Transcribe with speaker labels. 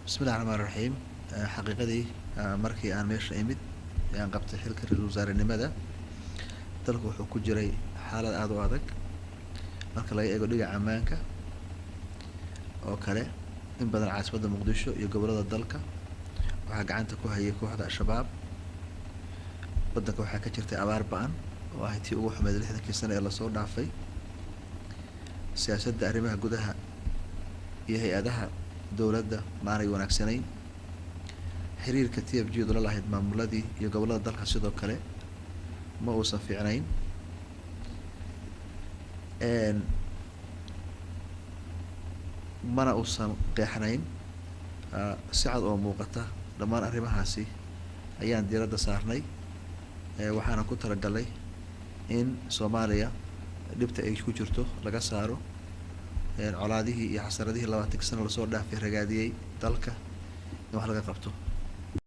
Speaker 1: bismillahi raxmaan raxiim. Xaqiiqadii markii aan meesha imid ee aan qabtay xilka ra-iisul wasaarenimada, dalku wuxuu ku jiray xaalad aada u adag marka laga eego dhinaca ammaanka oo kale. In badan caasimadda muqdisho iyo gobollada dalka waxaa gacanta ku hayay kooxda al-shabaab. Waddanka waxaa ka jirtay abaar ba-an oo ahay tii ugu xumeyd 60kii sano ee lasoo dhaafay. Siyaasadda arrimaha gudaha iyo hay-adaha dowladda maanay wanaagsanayn. Xiriirka TFG la lahayd maamuladii iyo gobollada dalka sidoo kale ma uusan fiicnayn. Mana uusan qeexnayn si cad oo muuqata. Dhammaan arrimahaasi ayaan diiradda saarnay, waxaana ku talagalay in Soomaaliya dhibta ay ku jirto laga saaro, colaadihii iyo xasaradihii 20 sano lasoo dhaafay ragaadiyey dalka in wax laga qabto.